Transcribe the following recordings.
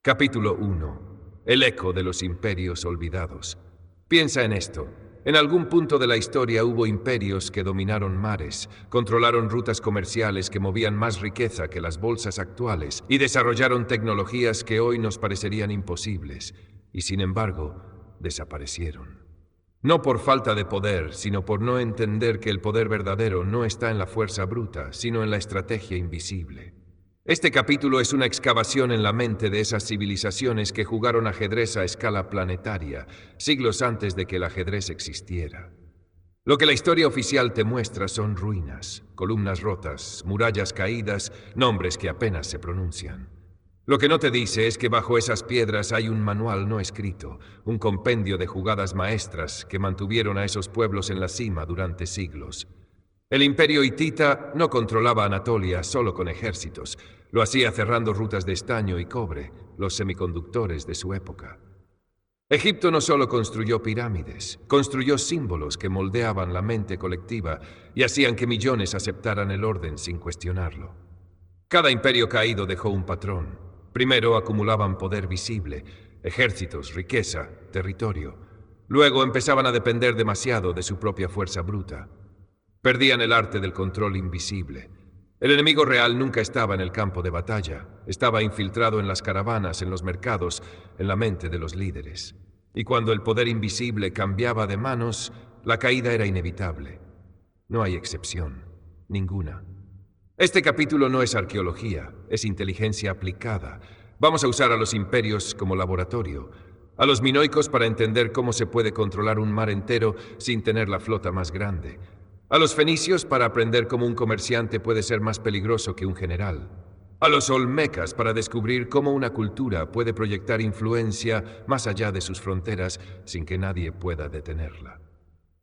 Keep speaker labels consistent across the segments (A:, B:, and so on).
A: Capítulo 1. El eco de los imperios olvidados. Piensa en esto. En algún punto de la historia hubo imperios que dominaron mares, controlaron rutas comerciales que movían más riqueza que las bolsas actuales y desarrollaron tecnologías que hoy nos parecerían imposibles, y sin embargo, desaparecieron. No por falta de poder, sino por no entender que el poder verdadero no está en la fuerza bruta, sino en la estrategia invisible. Este capítulo es una excavación en la mente de esas civilizaciones que jugaron ajedrez a escala planetaria, siglos antes de que el ajedrez existiera. Lo que la historia oficial te muestra son ruinas, columnas rotas, murallas caídas, nombres que apenas se pronuncian. Lo que no te dice es que bajo esas piedras hay un manual no escrito, un compendio de jugadas maestras que mantuvieron a esos pueblos en la cima durante siglos. El imperio hitita no controlaba Anatolia solo con ejércitos, lo hacía cerrando rutas de estaño y cobre, los semiconductores de su época. Egipto no solo construyó pirámides, construyó símbolos que moldeaban la mente colectiva y hacían que millones aceptaran el orden sin cuestionarlo. Cada imperio caído dejó un patrón. Primero acumulaban poder visible, ejércitos, riqueza, territorio. Luego empezaban a depender demasiado de su propia fuerza bruta. Perdían el arte del control invisible. El enemigo real nunca estaba en el campo de batalla, estaba infiltrado en las caravanas, en los mercados, en la mente de los líderes. Y cuando el poder invisible cambiaba de manos, la caída era inevitable. No hay excepción, ninguna. Este capítulo no es arqueología, es inteligencia aplicada. Vamos a usar a los imperios como laboratorio, a los minoicos para entender cómo se puede controlar un mar entero sin tener la flota más grande, a los fenicios para aprender cómo un comerciante puede ser más peligroso que un general, a los olmecas para descubrir cómo una cultura puede proyectar influencia más allá de sus fronteras sin que nadie pueda detenerla.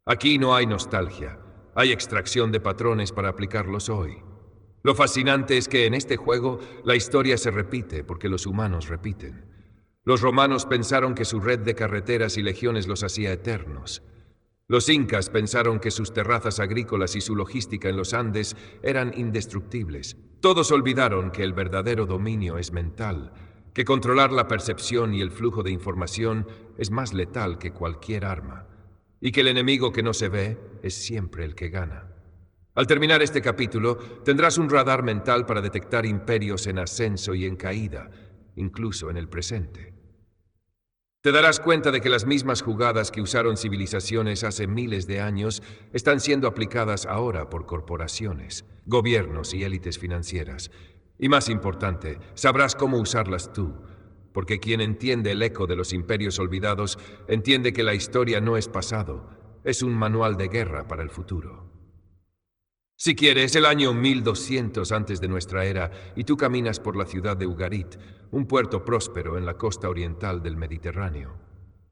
A: Aquí no hay nostalgia, hay extracción de patrones para aplicarlos hoy. Lo fascinante es que en este juego la historia se repite porque los humanos repiten. Los romanos pensaron que su red de carreteras y legiones los hacía eternos. Los incas pensaron que sus terrazas agrícolas y su logística en los Andes eran indestructibles. Todos olvidaron que el verdadero dominio es mental, que controlar la percepción y el flujo de información es más letal que cualquier arma, y que el enemigo que no se ve es siempre el que gana. Al terminar este capítulo, tendrás un radar mental para detectar imperios en ascenso y en caída, incluso en el presente. Te darás cuenta de que las mismas jugadas que usaron civilizaciones hace miles de años están siendo aplicadas ahora por corporaciones, gobiernos y élites financieras. Y más importante, sabrás cómo usarlas tú, porque quien entiende el eco de los imperios olvidados entiende que la historia no es pasado, es un manual de guerra para el futuro. Si quieres, el año 1200 antes de nuestra era, y tú caminas por la ciudad de Ugarit, un puerto próspero en la costa oriental del Mediterráneo.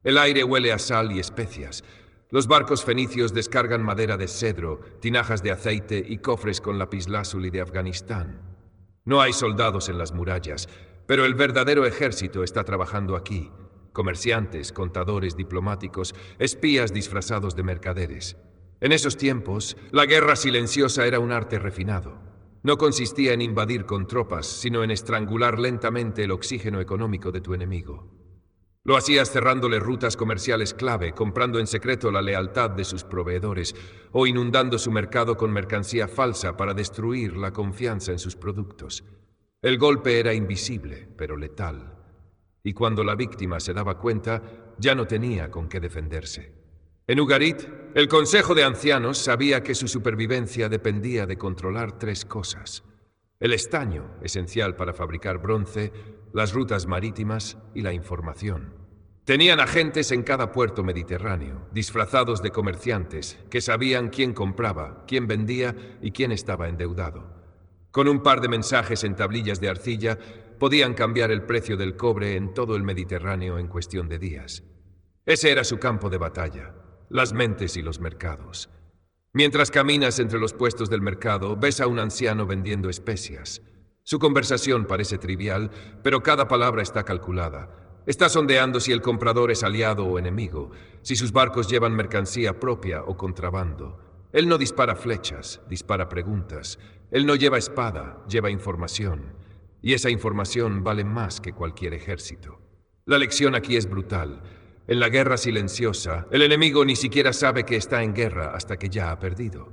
A: El aire huele a sal y especias. Los barcos fenicios descargan madera de cedro, tinajas de aceite y cofres con lapislázuli de Afganistán. No hay soldados en las murallas, pero el verdadero ejército está trabajando aquí. Comerciantes, contadores, diplomáticos, espías disfrazados de mercaderes. En esos tiempos, la guerra silenciosa era un arte refinado. No consistía en invadir con tropas, sino en estrangular lentamente el oxígeno económico de tu enemigo. Lo hacías cerrándole rutas comerciales clave, comprando en secreto la lealtad de sus proveedores, o inundando su mercado con mercancía falsa para destruir la confianza en sus productos. El golpe era invisible, pero letal. Y cuando la víctima se daba cuenta, ya no tenía con qué defenderse. En Ugarit, el Consejo de Ancianos sabía que su supervivencia dependía de controlar tres cosas: el estaño, esencial para fabricar bronce, las rutas marítimas y la información. Tenían agentes en cada puerto mediterráneo, disfrazados de comerciantes, que sabían quién compraba, quién vendía y quién estaba endeudado. Con un par de mensajes en tablillas de arcilla, podían cambiar el precio del cobre en todo el Mediterráneo en cuestión de días. Ese era su campo de batalla. Las mentes y los mercados. Mientras caminas entre los puestos del mercado, ves a un anciano vendiendo especias. Su conversación parece trivial, pero cada palabra está calculada. Está sondeando si el comprador es aliado o enemigo, si sus barcos llevan mercancía propia o contrabando. Él no dispara flechas, dispara preguntas. Él no lleva espada, lleva información. y esa información vale más que cualquier ejército. La lección aquí es brutal. En la guerra silenciosa, el enemigo ni siquiera sabe que está en guerra hasta que ya ha perdido.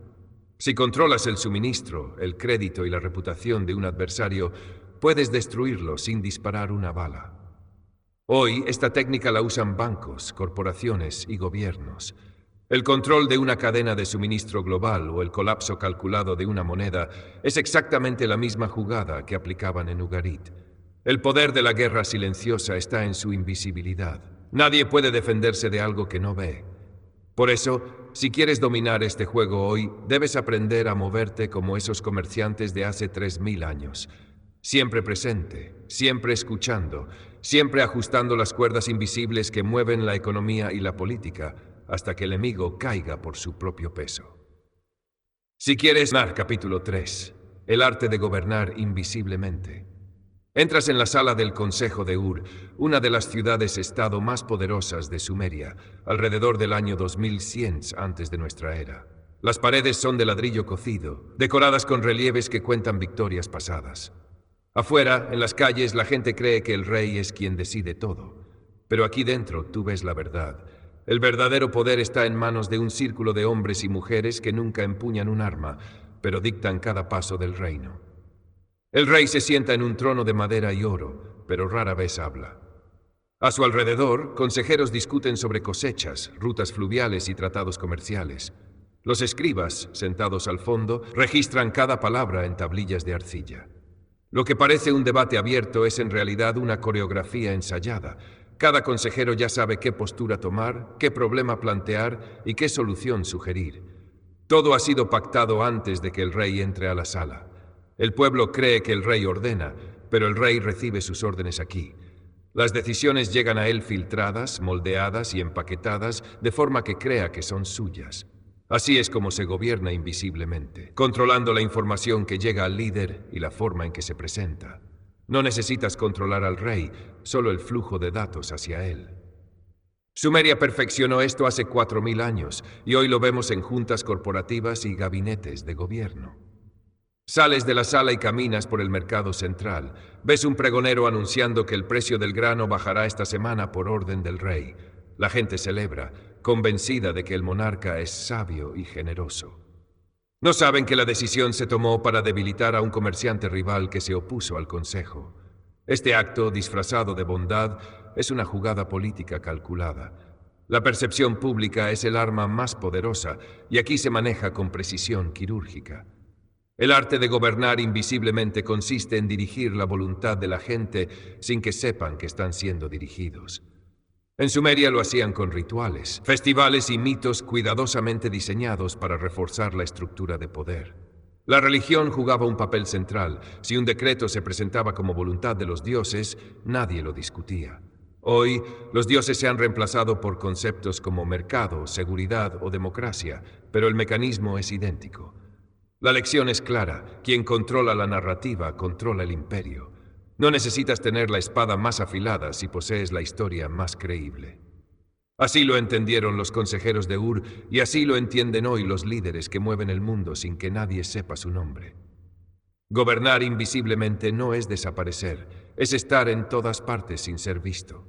A: Si controlas el suministro, el crédito y la reputación de un adversario, puedes destruirlo sin disparar una bala. Hoy, esta técnica la usan bancos, corporaciones y gobiernos. El control de una cadena de suministro global o el colapso calculado de una moneda es exactamente la misma jugada que aplicaban en Ugarit. El poder de la guerra silenciosa está en su invisibilidad. Nadie puede defenderse de algo que no ve. Por eso, si quieres dominar este juego hoy, debes aprender a moverte como esos comerciantes de hace 3000 años. Siempre presente, siempre escuchando, siempre ajustando las cuerdas invisibles que mueven la economía y la política, hasta que el enemigo caiga por su propio peso. Si quieres, capítulo 3, el arte de gobernar invisiblemente. Entras en la sala del Consejo de Ur, una de las ciudades-estado más poderosas de Sumeria, alrededor del año 2100 antes de nuestra era. Las paredes son de ladrillo cocido, decoradas con relieves que cuentan victorias pasadas. Afuera, en las calles, la gente cree que el rey es quien decide todo. Pero aquí dentro tú ves la verdad. El verdadero poder está en manos de un círculo de hombres y mujeres que nunca empuñan un arma, pero dictan cada paso del reino. El rey se sienta en un trono de madera y oro, pero rara vez habla. A su alrededor, consejeros discuten sobre cosechas, rutas fluviales y tratados comerciales. Los escribas, sentados al fondo, registran cada palabra en tablillas de arcilla. Lo que parece un debate abierto es en realidad una coreografía ensayada. Cada consejero ya sabe qué postura tomar, qué problema plantear y qué solución sugerir. Todo ha sido pactado antes de que el rey entre a la sala. El pueblo cree que el rey ordena, pero el rey recibe sus órdenes aquí. Las decisiones llegan a él filtradas, moldeadas y empaquetadas de forma que crea que son suyas. Así es como se gobierna invisiblemente, controlando la información que llega al líder y la forma en que se presenta. No necesitas controlar al rey, solo el flujo de datos hacia él. Sumeria perfeccionó esto hace 4000 años y hoy lo vemos en juntas corporativas y gabinetes de gobierno. Sales de la sala y caminas por el mercado central. Ves un pregonero anunciando que el precio del grano bajará esta semana por orden del rey. La gente celebra, convencida de que el monarca es sabio y generoso. No saben que la decisión se tomó para debilitar a un comerciante rival que se opuso al consejo. Este acto, disfrazado de bondad, es una jugada política calculada. La percepción pública es el arma más poderosa y aquí se maneja con precisión quirúrgica. El arte de gobernar invisiblemente consiste en dirigir la voluntad de la gente sin que sepan que están siendo dirigidos. En Sumeria lo hacían con rituales, festivales y mitos cuidadosamente diseñados para reforzar la estructura de poder. La religión jugaba un papel central. Si un decreto se presentaba como voluntad de los dioses, nadie lo discutía. Hoy, los dioses se han reemplazado por conceptos como mercado, seguridad o democracia, pero el mecanismo es idéntico. La lección es clara: quien controla la narrativa controla el imperio. No necesitas tener la espada más afilada si posees la historia más creíble. Así lo entendieron los consejeros de Ur y así lo entienden hoy los líderes que mueven el mundo sin que nadie sepa su nombre. Gobernar invisiblemente no es desaparecer, es estar en todas partes sin ser visto.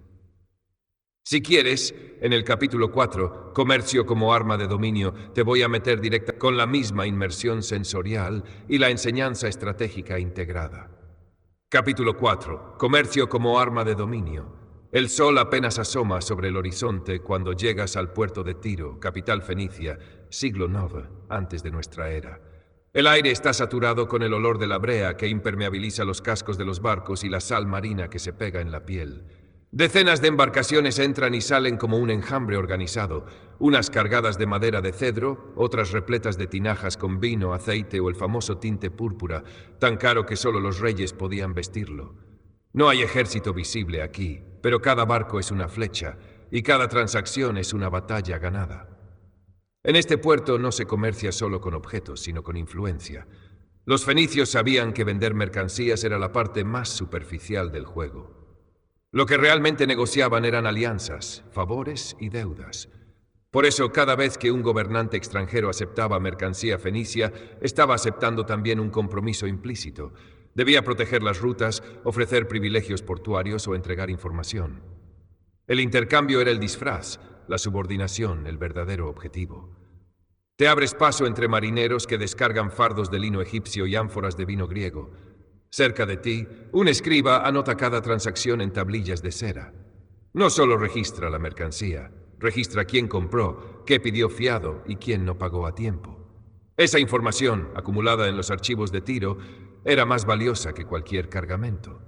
A: Si quieres, en el capítulo 4, Comercio como arma de dominio, te voy a meter directa con la misma inmersión sensorial y la enseñanza estratégica integrada. Capítulo 4. Comercio como arma de dominio. El sol apenas asoma sobre el horizonte cuando llegas al puerto de Tiro, capital fenicia, siglo IX antes de nuestra era. El aire está saturado con el olor de la brea que impermeabiliza los cascos de los barcos y la sal marina que se pega en la piel. Decenas de embarcaciones entran y salen como un enjambre organizado, unas cargadas de madera de cedro, otras repletas de tinajas con vino, aceite o el famoso tinte púrpura, tan caro que solo los reyes podían vestirlo. No hay ejército visible aquí, pero cada barco es una flecha y cada transacción es una batalla ganada. En este puerto no se comercia solo con objetos, sino con influencia. Los fenicios sabían que vender mercancías era la parte más superficial del juego. Lo que realmente negociaban eran alianzas, favores y deudas. Por eso, cada vez que un gobernante extranjero aceptaba mercancía fenicia, estaba aceptando también un compromiso implícito. Debía proteger las rutas, ofrecer privilegios portuarios o entregar información. El intercambio era el disfraz, la subordinación, el verdadero objetivo. Te abres paso entre marineros que descargan fardos de lino egipcio y ánforas de vino griego. Cerca de ti, un escriba anota cada transacción en tablillas de cera. No solo registra la mercancía, registra quién compró, qué pidió fiado y quién no pagó a tiempo. Esa información, acumulada en los archivos de Tiro, era más valiosa que cualquier cargamento.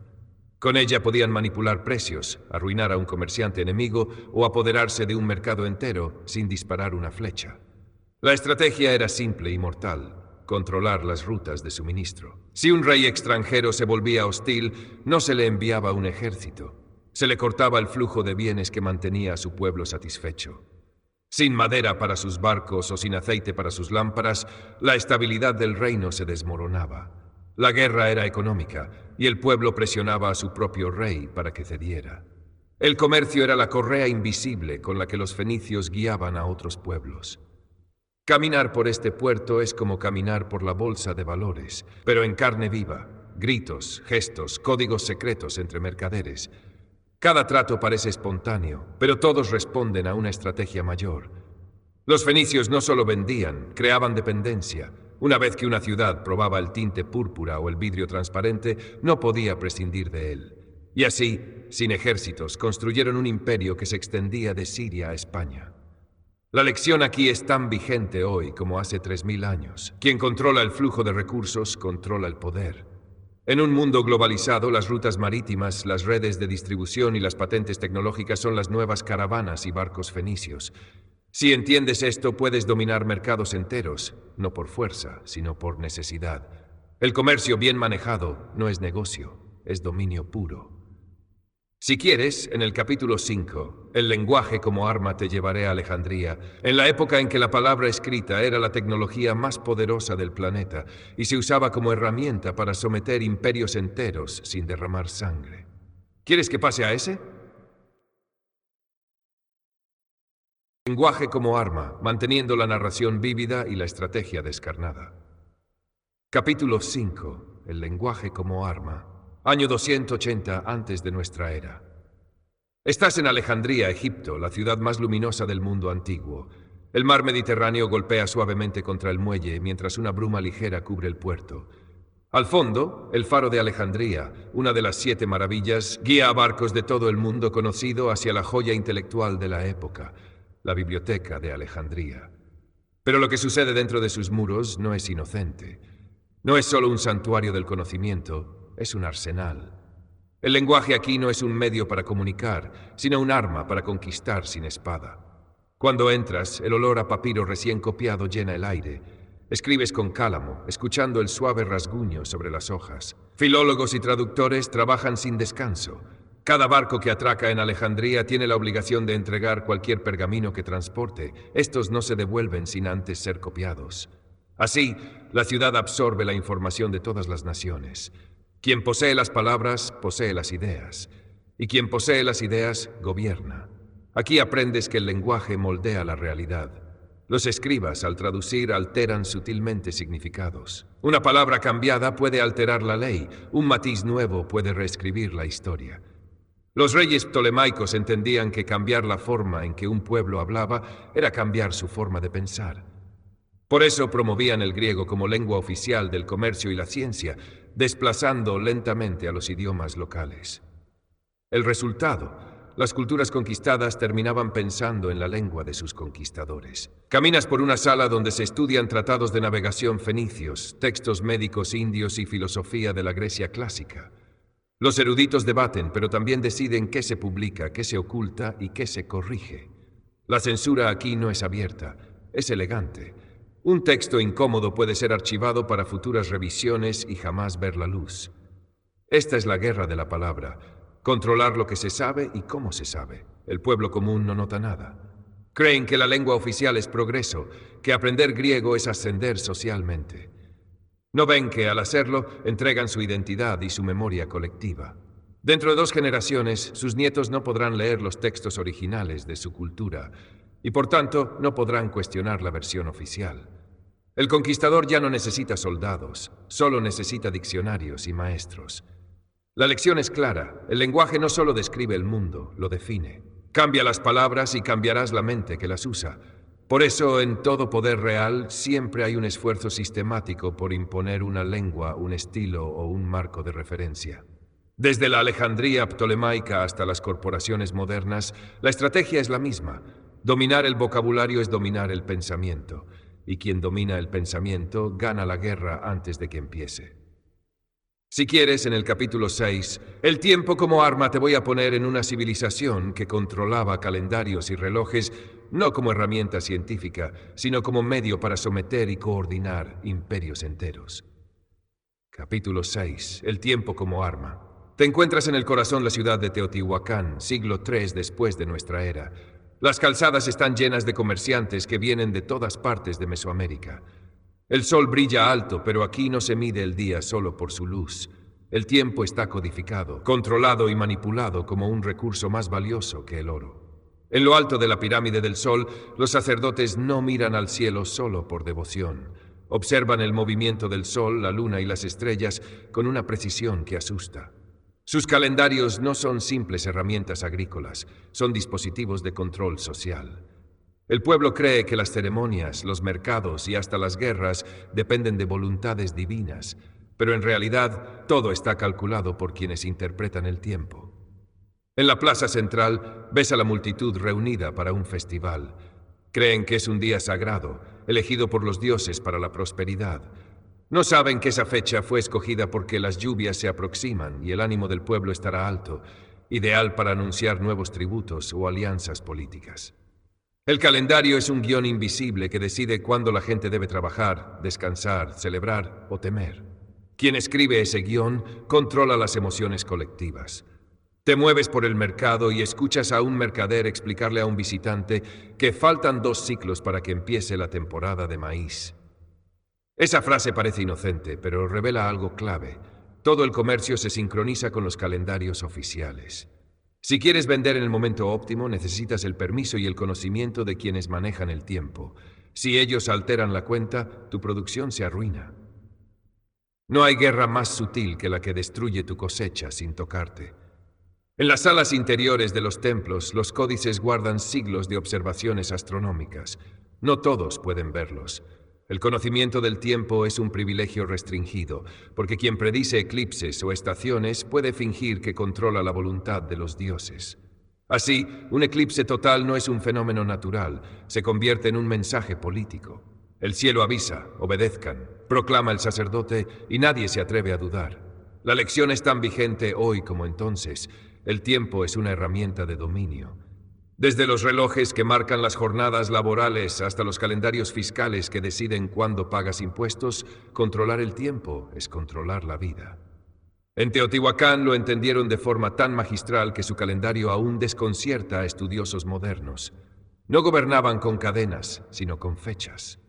A: Con ella podían manipular precios, arruinar a un comerciante enemigo o apoderarse de un mercado entero sin disparar una flecha. La estrategia era simple y mortal: controlar las rutas de suministro. Si un rey extranjero se volvía hostil, no se le enviaba un ejército. Se le cortaba el flujo de bienes que mantenía a su pueblo satisfecho. Sin madera para sus barcos o sin aceite para sus lámparas, la estabilidad del reino se desmoronaba. La guerra era económica y el pueblo presionaba a su propio rey para que cediera. El comercio era la correa invisible con la que los fenicios guiaban a otros pueblos. Caminar por este puerto es como caminar por la bolsa de valores, pero en carne viva, gritos, gestos, códigos secretos entre mercaderes. Cada trato parece espontáneo, pero todos responden a una estrategia mayor. Los fenicios no solo vendían, creaban dependencia. Una vez que una ciudad probaba el tinte púrpura o el vidrio transparente, no podía prescindir de él. Y así, sin ejércitos, construyeron un imperio que se extendía de Siria a España. La lección aquí es tan vigente hoy como hace 3000 años. Quien controla el flujo de recursos, controla el poder. En un mundo globalizado, las rutas marítimas, las redes de distribución y las patentes tecnológicas son las nuevas caravanas y barcos fenicios. Si entiendes esto, puedes dominar mercados enteros, no por fuerza, sino por necesidad. El comercio bien manejado no es negocio, es dominio puro. Si quieres, en el capítulo 5, el lenguaje como arma te llevaré a Alejandría, en la época en que la palabra escrita era la tecnología más poderosa del planeta y se usaba como herramienta para someter imperios enteros sin derramar sangre. ¿Quieres que pase a ese? Lenguaje como arma, manteniendo la narración vívida y la estrategia descarnada. Capítulo 5. El lenguaje como arma. Año 280 antes de nuestra era. Estás en Alejandría, Egipto, la ciudad más luminosa del mundo antiguo. El mar Mediterráneo golpea suavemente contra el muelle mientras una bruma ligera cubre el puerto. Al fondo, el faro de Alejandría, una de las 7 maravillas, guía a barcos de todo el mundo conocido hacia la joya intelectual de la época, la Biblioteca de Alejandría. Pero lo que sucede dentro de sus muros no es inocente. No es solo un santuario del conocimiento, es un arsenal. El lenguaje aquí no es un medio para comunicar, sino un arma para conquistar sin espada. Cuando entras, el olor a papiro recién copiado llena el aire. Escribes con cálamo, escuchando el suave rasguño sobre las hojas. Filólogos y traductores trabajan sin descanso. Cada barco que atraca en Alejandría tiene la obligación de entregar cualquier pergamino que transporte. Estos no se devuelven sin antes ser copiados. Así, la ciudad absorbe la información de todas las naciones. Quien posee las palabras, posee las ideas. Y quien posee las ideas, gobierna. Aquí aprendes que el lenguaje moldea la realidad. Los escribas, al traducir, alteran sutilmente significados. Una palabra cambiada puede alterar la ley. Un matiz nuevo puede reescribir la historia. Los reyes ptolemaicos entendían que cambiar la forma en que un pueblo hablaba era cambiar su forma de pensar. Por eso promovían el griego como lengua oficial del comercio y la ciencia, desplazando lentamente a los idiomas locales. El resultado: las culturas conquistadas terminaban pensando en la lengua de sus conquistadores. Caminas por una sala donde se estudian tratados de navegación fenicios, textos médicos indios y filosofía de la Grecia clásica. Los eruditos debaten, pero también deciden qué se publica, qué se oculta y qué se corrige. La censura aquí no es abierta, es elegante. Un texto incómodo puede ser archivado para futuras revisiones y jamás ver la luz. Esta es la guerra de la palabra: controlar lo que se sabe y cómo se sabe. El pueblo común no nota nada. Creen que la lengua oficial es progreso, que aprender griego es ascender socialmente. No ven que, al hacerlo, entregan su identidad y su memoria colectiva. Dentro de 2 generaciones, sus nietos no podrán leer los textos originales de su cultura y, por tanto, no podrán cuestionar la versión oficial. El conquistador ya no necesita soldados, solo necesita diccionarios y maestros. La lección es clara, el lenguaje no solo describe el mundo, lo define. Cambia las palabras y cambiarás la mente que las usa. Por eso, en todo poder real, siempre hay un esfuerzo sistemático por imponer una lengua, un estilo o un marco de referencia. Desde la Alejandría ptolemaica hasta las corporaciones modernas, la estrategia es la misma. Dominar el vocabulario es dominar el pensamiento, y quien domina el pensamiento gana la guerra antes de que empiece. Si quieres, en el capítulo 6, el tiempo como arma te voy a poner en una civilización que controlaba calendarios y relojes no como herramienta científica, sino como medio para someter y coordinar imperios enteros. Capítulo 6. El tiempo como arma. Te encuentras en el corazón de la ciudad de Teotihuacán, siglo III después de nuestra era. Las calzadas están llenas de comerciantes que vienen de todas partes de Mesoamérica. El sol brilla alto, pero aquí no se mide el día solo por su luz. El tiempo está codificado, controlado y manipulado como un recurso más valioso que el oro. En lo alto de la pirámide del sol, los sacerdotes no miran al cielo solo por devoción. Observan el movimiento del sol, la luna y las estrellas con una precisión que asusta. Sus calendarios no son simples herramientas agrícolas, son dispositivos de control social. El pueblo cree que las ceremonias, los mercados y hasta las guerras dependen de voluntades divinas, pero en realidad todo está calculado por quienes interpretan el tiempo. En la plaza central ves a la multitud reunida para un festival. Creen que es un día sagrado, elegido por los dioses para la prosperidad. No saben que esa fecha fue escogida porque las lluvias se aproximan y el ánimo del pueblo estará alto, ideal para anunciar nuevos tributos o alianzas políticas. El calendario es un guión invisible que decide cuándo la gente debe trabajar, descansar, celebrar o temer. Quien escribe ese guión controla las emociones colectivas. Te mueves por el mercado y escuchas a un mercader explicarle a un visitante que faltan 2 ciclos para que empiece la temporada de maíz. Esa frase parece inocente, pero revela algo clave. Todo el comercio se sincroniza con los calendarios oficiales. Si quieres vender en el momento óptimo, necesitas el permiso y el conocimiento de quienes manejan el tiempo. Si ellos alteran la cuenta, tu producción se arruina. No hay guerra más sutil que la que destruye tu cosecha sin tocarte. En las salas interiores de los templos, los códices guardan siglos de observaciones astronómicas. No todos pueden verlos. El conocimiento del tiempo es un privilegio restringido, porque quien predice eclipses o estaciones puede fingir que controla la voluntad de los dioses. Así, un eclipse total no es un fenómeno natural, se convierte en un mensaje político. El cielo avisa, obedezcan, proclama el sacerdote y nadie se atreve a dudar. La lección es tan vigente hoy como entonces. El tiempo es una herramienta de dominio. Desde los relojes que marcan las jornadas laborales hasta los calendarios fiscales que deciden cuándo pagas impuestos, controlar el tiempo es controlar la vida. En Teotihuacán lo entendieron de forma tan magistral que su calendario aún desconcierta a estudiosos modernos. No gobernaban con cadenas, sino con fechas.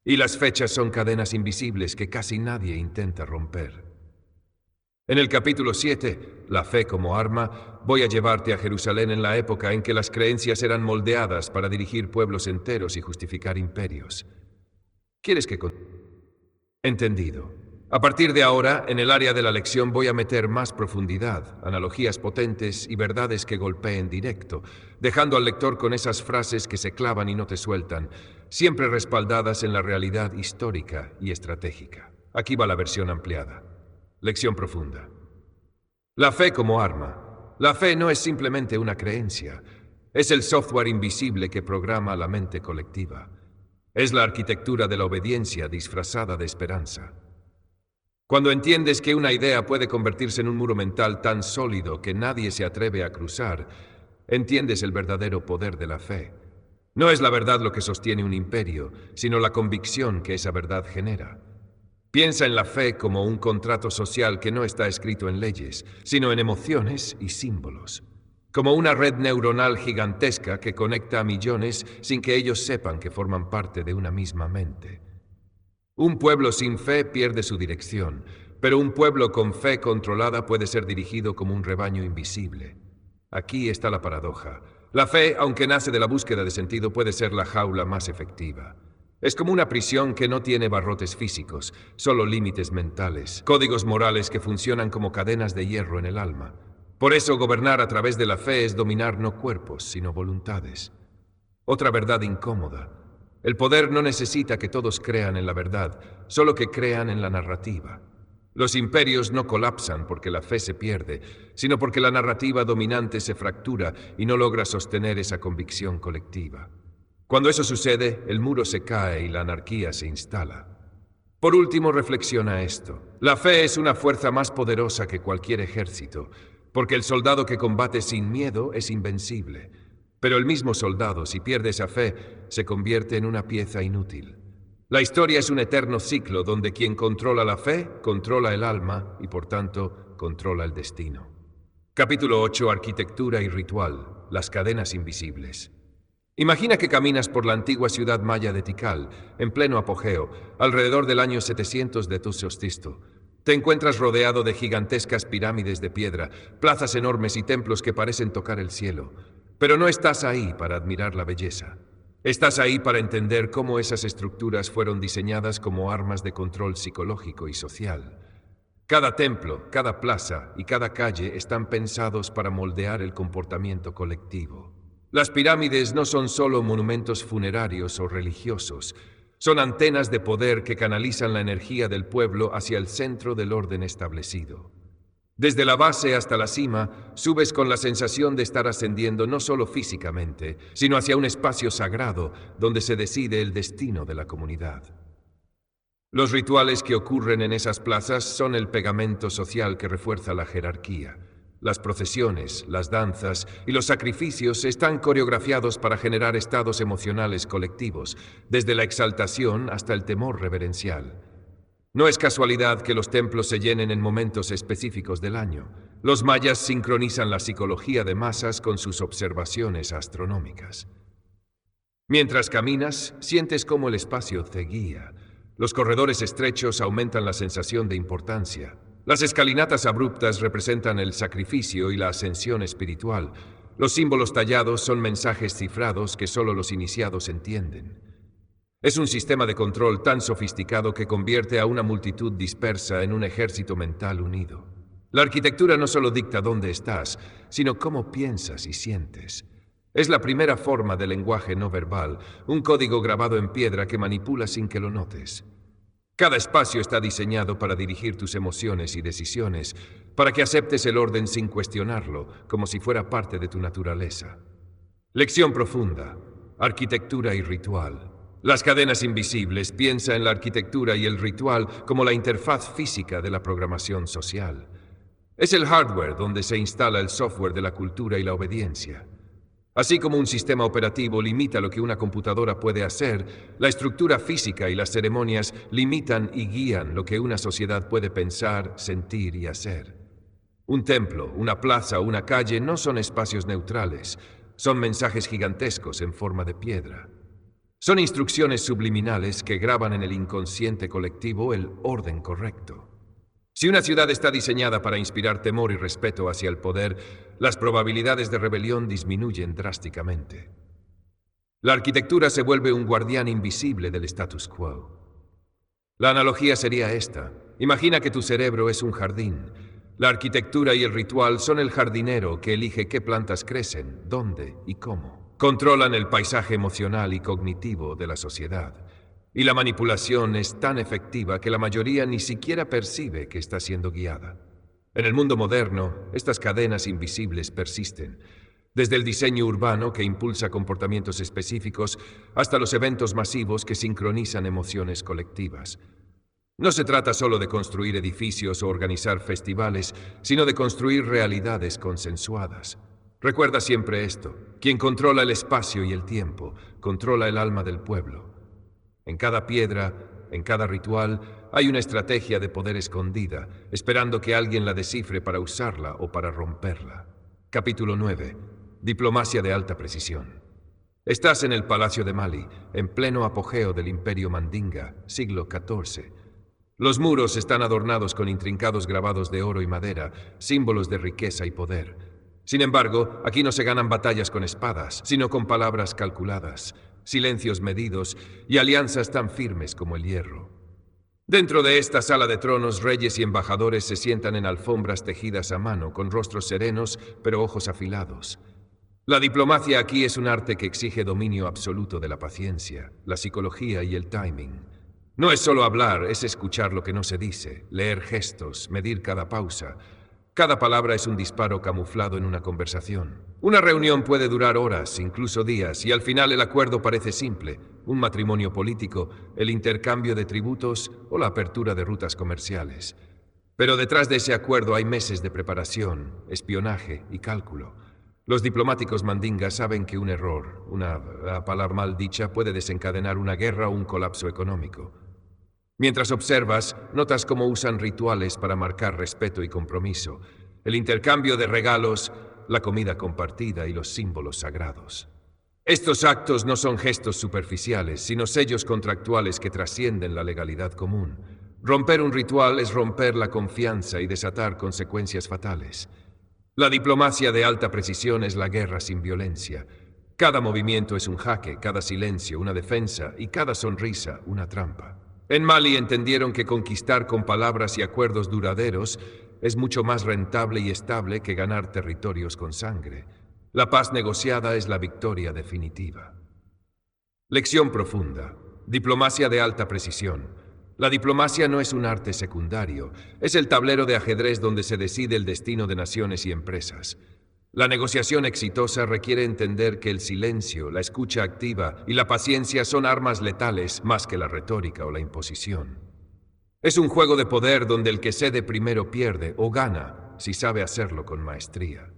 A: Y las fechas son cadenas invisibles que casi nadie intenta romper. En el capítulo 7, La fe como arma, voy a llevarte a Jerusalén en la época en que las creencias eran moldeadas para dirigir pueblos enteros y justificar imperios. ¿Quieres que Entendido. A partir de ahora, en el área de la lección voy a meter más profundidad, analogías potentes y verdades que golpeen directo, dejando al lector con esas frases que se clavan y no te sueltan, siempre respaldadas en la realidad histórica y estratégica. Aquí va la versión ampliada. Lección profunda. La fe como arma. La fe no es simplemente una creencia. Es el software invisible que programa la mente colectiva. Es la arquitectura de la obediencia disfrazada de esperanza. Cuando entiendes que una idea puede convertirse en un muro mental tan sólido que nadie se atreve a cruzar, entiendes el verdadero poder de la fe. No es la verdad lo que sostiene un imperio, sino la convicción que esa verdad genera. Piensa en la fe como un contrato social que no está escrito en leyes, sino en emociones y símbolos. Como una red neuronal gigantesca que conecta a millones sin que ellos sepan que forman parte de una misma mente. Un pueblo sin fe pierde su dirección, pero un pueblo con fe controlada puede ser dirigido como un rebaño invisible. Aquí está la paradoja. La fe, aunque nace de la búsqueda de sentido, puede ser la jaula más efectiva. Es como una prisión que no tiene barrotes físicos, solo límites mentales, códigos morales que funcionan como cadenas de hierro en el alma. Por eso gobernar a través de la fe es dominar no cuerpos, sino voluntades. Otra verdad incómoda. El poder no necesita que todos crean en la verdad, solo que crean en la narrativa. Los imperios no colapsan porque la fe se pierde, sino porque la narrativa dominante se fractura y no logra sostener esa convicción colectiva. Cuando eso sucede, el muro se cae y la anarquía se instala. Por último, reflexiona esto. La fe es una fuerza más poderosa que cualquier ejército, porque el soldado que combate sin miedo es invencible. Pero el mismo soldado, si pierde esa fe, se convierte en una pieza inútil. La historia es un eterno ciclo donde quien controla la fe, controla el alma y, por tanto, controla el destino. Capítulo 8. Arquitectura y ritual. Las cadenas invisibles. Imagina que caminas por la antigua ciudad maya de Tikal, en pleno apogeo, alrededor del año 700 de Tuxtla. Te encuentras rodeado de gigantescas pirámides de piedra, plazas enormes y templos que parecen tocar el cielo. Pero no estás ahí para admirar la belleza. Estás ahí para entender cómo esas estructuras fueron diseñadas como armas de control psicológico y social. Cada templo, cada plaza y cada calle están pensados para moldear el comportamiento colectivo. Las pirámides no son solo monumentos funerarios o religiosos, son antenas de poder que canalizan la energía del pueblo hacia el centro del orden establecido. Desde la base hasta la cima, subes con la sensación de estar ascendiendo no solo físicamente, sino hacia un espacio sagrado donde se decide el destino de la comunidad. Los rituales que ocurren en esas plazas son el pegamento social que refuerza la jerarquía. Las procesiones, las danzas y los sacrificios están coreografiados para generar estados emocionales colectivos, desde la exaltación hasta el temor reverencial. No es casualidad que los templos se llenen en momentos específicos del año. Los mayas sincronizan la psicología de masas con sus observaciones astronómicas. Mientras caminas, sientes cómo el espacio te guía. Los corredores estrechos aumentan la sensación de importancia. Las escalinatas abruptas representan el sacrificio y la ascensión espiritual. Los símbolos tallados son mensajes cifrados que solo los iniciados entienden. Es un sistema de control tan sofisticado que convierte a una multitud dispersa en un ejército mental unido. La arquitectura no solo dicta dónde estás, sino cómo piensas y sientes. Es la primera forma de lenguaje no verbal, un código grabado en piedra que manipula sin que lo notes. Cada espacio está diseñado para dirigir tus emociones y decisiones, para que aceptes el orden sin cuestionarlo, como si fuera parte de tu naturaleza. Lección profunda. Arquitectura y ritual. Las cadenas invisibles. Piensa en la arquitectura y el ritual como la interfaz física de la programación social. Es el hardware donde se instala el software de la cultura y la obediencia. Así como un sistema operativo limita lo que una computadora puede hacer, la estructura física y las ceremonias limitan y guían lo que una sociedad puede pensar, sentir y hacer. Un templo, una plaza o una calle no son espacios neutrales, son mensajes gigantescos en forma de piedra. Son instrucciones subliminales que graban en el inconsciente colectivo el orden correcto. Si una ciudad está diseñada para inspirar temor y respeto hacia el poder, las probabilidades de rebelión disminuyen drásticamente. La arquitectura se vuelve un guardián invisible del status quo. La analogía sería esta. Imagina que tu cerebro es un jardín. La arquitectura y el ritual son el jardinero que elige qué plantas crecen, dónde y cómo. Controlan el paisaje emocional y cognitivo de la sociedad. Y la manipulación es tan efectiva que la mayoría ni siquiera percibe que está siendo guiada. En el mundo moderno, estas cadenas invisibles persisten, desde el diseño urbano que impulsa comportamientos específicos hasta los eventos masivos que sincronizan emociones colectivas. No se trata solo de construir edificios o organizar festivales, sino de construir realidades consensuadas. Recuerda siempre esto: quien controla el espacio y el tiempo, controla el alma del pueblo. En cada piedra, en cada ritual, hay una estrategia de poder escondida, esperando que alguien la descifre para usarla o para romperla. Capítulo 9. Diplomacia de alta precisión. Estás en el Palacio de Mali, en pleno apogeo del Imperio Mandinga, siglo XIV. Los muros están adornados con intrincados grabados de oro y madera, símbolos de riqueza y poder. Sin embargo, aquí no se ganan batallas con espadas, sino con palabras calculadas. silencios medidos y alianzas tan firmes como el hierro. Dentro de esta sala de tronos, reyes y embajadores se sientan en alfombras tejidas a mano, con rostros serenos pero ojos afilados. La diplomacia aquí es un arte que exige dominio absoluto de la paciencia, la psicología y el timing. No es solo hablar, es escuchar lo que no se dice, leer gestos, medir cada pausa. Cada palabra es un disparo camuflado en una conversación. Una reunión puede durar horas, incluso días, y al final el acuerdo parece simple: un matrimonio político, el intercambio de tributos o la apertura de rutas comerciales. Pero detrás de ese acuerdo hay meses de preparación, espionaje y cálculo. Los diplomáticos mandingas saben que un error, una palabra mal dicha, puede desencadenar una guerra o un colapso económico. Mientras observas, notas cómo usan rituales para marcar respeto y compromiso, el intercambio de regalos, la comida compartida y los símbolos sagrados. Estos actos no son gestos superficiales, sino sellos contractuales que trascienden la legalidad común. Romper un ritual es romper la confianza y desatar consecuencias fatales. La diplomacia de alta precisión es la guerra sin violencia. Cada movimiento es un jaque, cada silencio una defensa y cada sonrisa una trampa. En Mali entendieron que conquistar con palabras y acuerdos duraderos es mucho más rentable y estable que ganar territorios con sangre. La paz negociada es la victoria definitiva. Lección profunda. Diplomacia de alta precisión. La diplomacia no es un arte secundario, es el tablero de ajedrez donde se decide el destino de naciones y empresas. La negociación exitosa requiere entender que el silencio, la escucha activa y la paciencia son armas letales más que la retórica o la imposición. Es un juego de poder donde el que cede primero pierde o gana si sabe hacerlo con maestría.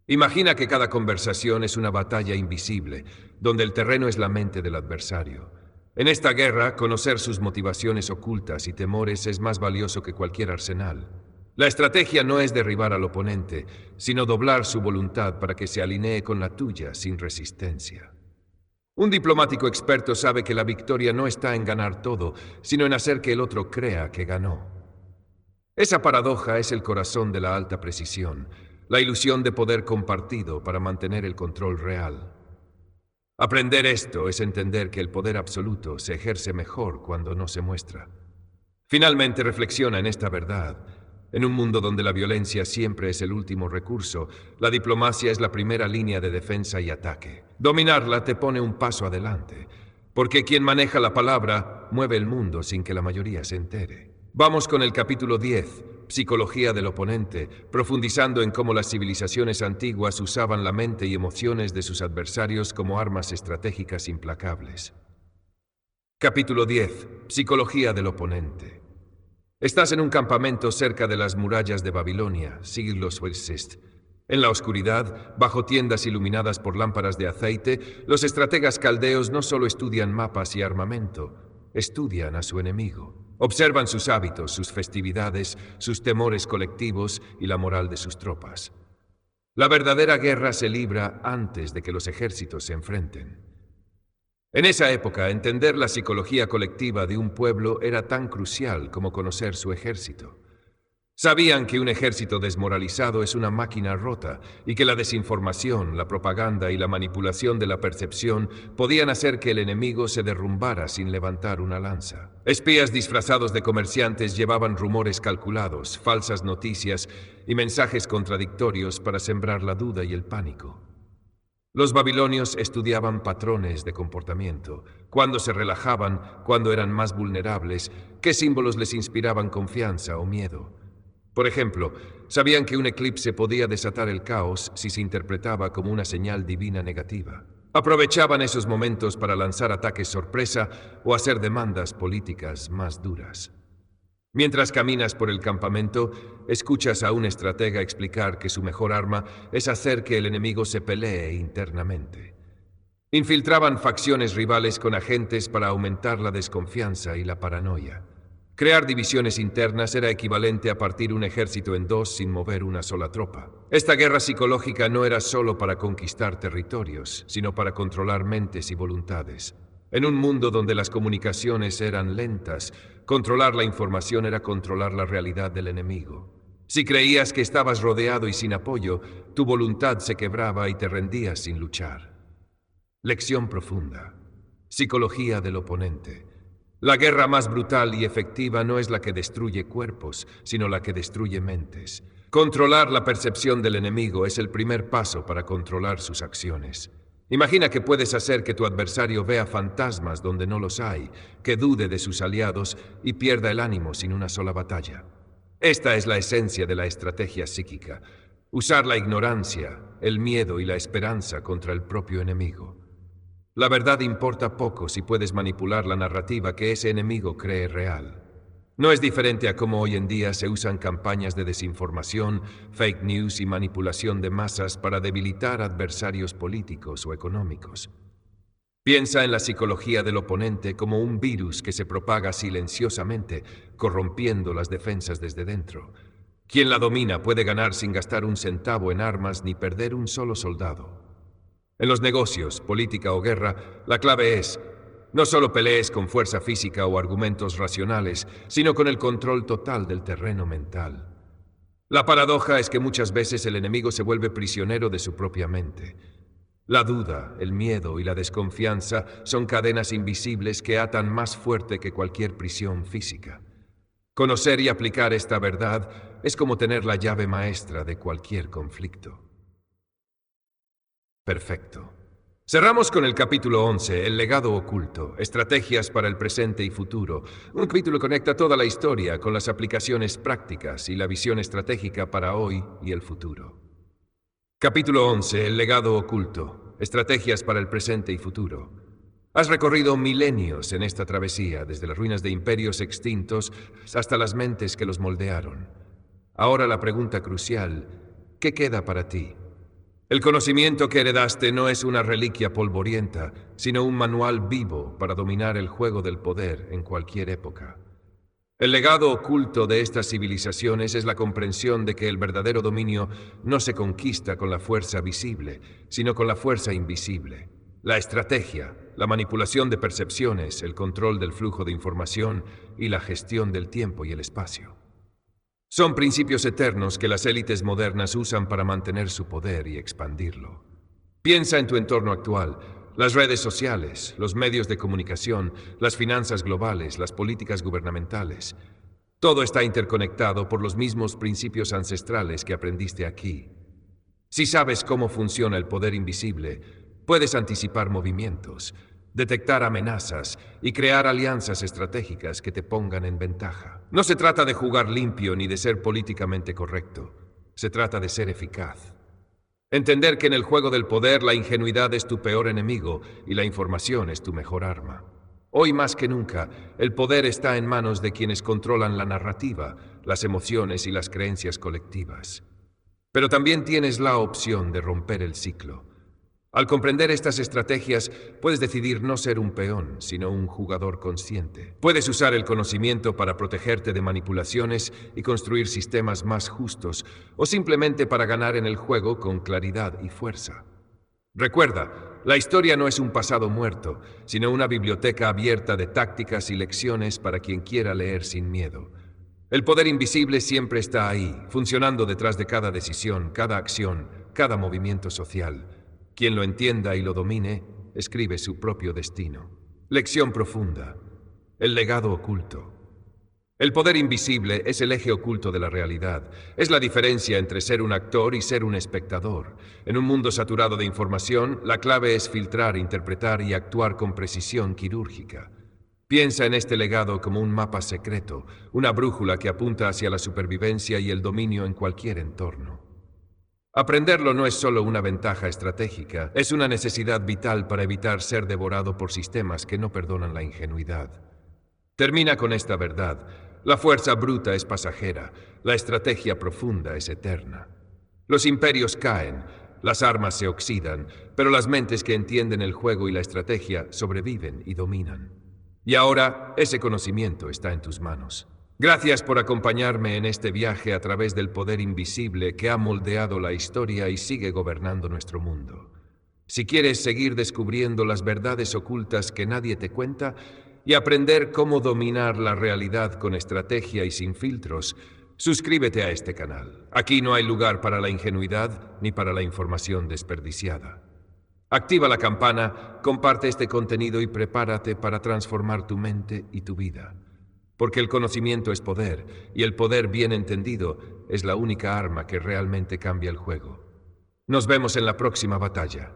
A: Imagina que cada conversación es una batalla invisible, donde el terreno es la mente del adversario. En esta guerra, conocer sus motivaciones ocultas y temores es más valioso que cualquier arsenal. La estrategia no es derribar al oponente, sino doblar su voluntad para que se alinee con la tuya sin resistencia. Un diplomático experto sabe que la victoria no está en ganar todo, sino en hacer que el otro crea que ganó. Esa paradoja es el corazón de la alta precisión, la ilusión de poder compartido para mantener el control real. Aprender esto es entender que el poder absoluto se ejerce mejor cuando no se muestra. Finalmente reflexiona en esta verdad. En un mundo donde la violencia siempre es el último recurso, la diplomacia es la primera línea de defensa y ataque. Dominarla te pone un paso adelante, porque quien maneja la palabra mueve el mundo sin que la mayoría se entere. Vamos con el capítulo 10, Psicología del oponente, profundizando en cómo las civilizaciones antiguas usaban la mente y emociones de sus adversarios como armas estratégicas implacables. Capítulo 10, Psicología del oponente. Estás en un campamento cerca de las murallas de Babilonia, siglos después. En la oscuridad, bajo tiendas iluminadas por lámparas de aceite, los estrategas caldeos no solo estudian mapas y armamento, estudian a su enemigo. Observan sus hábitos, sus festividades, sus temores colectivos y la moral de sus tropas. La verdadera guerra se libra antes de que los ejércitos se enfrenten. En esa época, entender la psicología colectiva de un pueblo era tan crucial como conocer su ejército. Sabían que un ejército desmoralizado es una máquina rota y que la desinformación, la propaganda y la manipulación de la percepción podían hacer que el enemigo se derrumbara sin levantar una lanza. Espías disfrazados de comerciantes llevaban rumores calculados, falsas noticias y mensajes contradictorios para sembrar la duda y el pánico. Los babilonios estudiaban patrones de comportamiento, cuándo se relajaban, cuándo eran más vulnerables, qué símbolos les inspiraban confianza o miedo. Por ejemplo, sabían que un eclipse podía desatar el caos si se interpretaba como una señal divina negativa. Aprovechaban esos momentos para lanzar ataques sorpresa o hacer demandas políticas más duras. Mientras caminas por el campamento, escuchas a un estratega explicar que su mejor arma es hacer que el enemigo se pelee internamente. Infiltraban facciones rivales con agentes para aumentar la desconfianza y la paranoia. Crear divisiones internas era equivalente a partir un ejército en dos sin mover una sola tropa. Esta guerra psicológica no era solo para conquistar territorios, sino para controlar mentes y voluntades. En un mundo donde las comunicaciones eran lentas, controlar la información era controlar la realidad del enemigo. Si creías que estabas rodeado y sin apoyo, tu voluntad se quebraba y te rendías sin luchar. Lección profunda. Psicología del oponente. La guerra más brutal y efectiva no es la que destruye cuerpos, sino la que destruye mentes. Controlar la percepción del enemigo es el primer paso para controlar sus acciones. Imagina que puedes hacer que tu adversario vea fantasmas donde no los hay, que dude de sus aliados y pierda el ánimo sin una sola batalla. Esta es la esencia de la estrategia psíquica: usar la ignorancia, el miedo y la esperanza contra el propio enemigo. La verdad importa poco si puedes manipular la narrativa que ese enemigo cree real. No es diferente a cómo hoy en día se usan campañas de desinformación, fake news y manipulación de masas para debilitar adversarios políticos o económicos. Piensa en la psicología del oponente como un virus que se propaga silenciosamente, corrompiendo las defensas desde dentro. Quien la domina puede ganar sin gastar un centavo en armas ni perder un solo soldado. En los negocios, política o guerra, la clave es: no solo pelees con fuerza física o argumentos racionales, sino con el control total del terreno mental. La paradoja es que muchas veces el enemigo se vuelve prisionero de su propia mente. La duda, el miedo y la desconfianza son cadenas invisibles que atan más fuerte que cualquier prisión física. Conocer y aplicar esta verdad es como tener la llave maestra de cualquier conflicto. Perfecto. Cerramos con el capítulo 11, el legado oculto, estrategias para el presente y futuro. Un capítulo conecta toda la historia con las aplicaciones prácticas y la visión estratégica para hoy y el futuro. Capítulo 11, el legado oculto, estrategias para el presente y futuro. Has recorrido milenios en esta travesía, desde las ruinas de imperios extintos hasta las mentes que los moldearon. Ahora la pregunta crucial: ¿qué queda para ti? El conocimiento que heredaste no es una reliquia polvorienta, sino un manual vivo para dominar el juego del poder en cualquier época. El legado oculto de estas civilizaciones es la comprensión de que el verdadero dominio no se conquista con la fuerza visible, sino con la fuerza invisible. La estrategia, la manipulación de percepciones, el control del flujo de información y la gestión del tiempo y el espacio. Son principios eternos que las élites modernas usan para mantener su poder y expandirlo. Piensa en tu entorno actual: las redes sociales, los medios de comunicación, las finanzas globales, las políticas gubernamentales. Todo está interconectado por los mismos principios ancestrales que aprendiste aquí. Si sabes cómo funciona el poder invisible, puedes anticipar movimientos, detectar amenazas y crear alianzas estratégicas que te pongan en ventaja. No se trata de jugar limpio ni de ser políticamente correcto. Se trata de ser eficaz. Entender que en el juego del poder la ingenuidad es tu peor enemigo y la información es tu mejor arma. Hoy más que nunca, el poder está en manos de quienes controlan la narrativa, las emociones y las creencias colectivas. Pero también tienes la opción de romper el ciclo. Al comprender estas estrategias, puedes decidir no ser un peón, sino un jugador consciente. Puedes usar el conocimiento para protegerte de manipulaciones y construir sistemas más justos, o simplemente para ganar en el juego con claridad y fuerza. Recuerda, la historia no es un pasado muerto, sino una biblioteca abierta de tácticas y lecciones para quien quiera leer sin miedo. El poder invisible siempre está ahí, funcionando detrás de cada decisión, cada acción, cada movimiento social. Quien lo entienda y lo domine, escribe su propio destino. Lección profunda: el legado oculto. El poder invisible es el eje oculto de la realidad. Es la diferencia entre ser un actor y ser un espectador. En un mundo saturado de información, la clave es filtrar, interpretar y actuar con precisión quirúrgica. Piensa en este legado como un mapa secreto, una brújula que apunta hacia la supervivencia y el dominio en cualquier entorno. Aprenderlo no es solo una ventaja estratégica, es una necesidad vital para evitar ser devorado por sistemas que no perdonan la ingenuidad. Termina con esta verdad: la fuerza bruta es pasajera, la estrategia profunda es eterna. Los imperios caen, las armas se oxidan, pero las mentes que entienden el juego y la estrategia sobreviven y dominan. Y ahora, ese conocimiento está en tus manos. Gracias por acompañarme en este viaje a través del poder invisible que ha moldeado la historia y sigue gobernando nuestro mundo. Si quieres seguir descubriendo las verdades ocultas que nadie te cuenta y aprender cómo dominar la realidad con estrategia y sin filtros, suscríbete a este canal. Aquí no hay lugar para la ingenuidad ni para la información desperdiciada. Activa la campana, comparte este contenido y prepárate para transformar tu mente y tu vida. Porque el conocimiento es poder, y el poder bien entendido es la única arma que realmente cambia el juego. Nos vemos en la próxima batalla.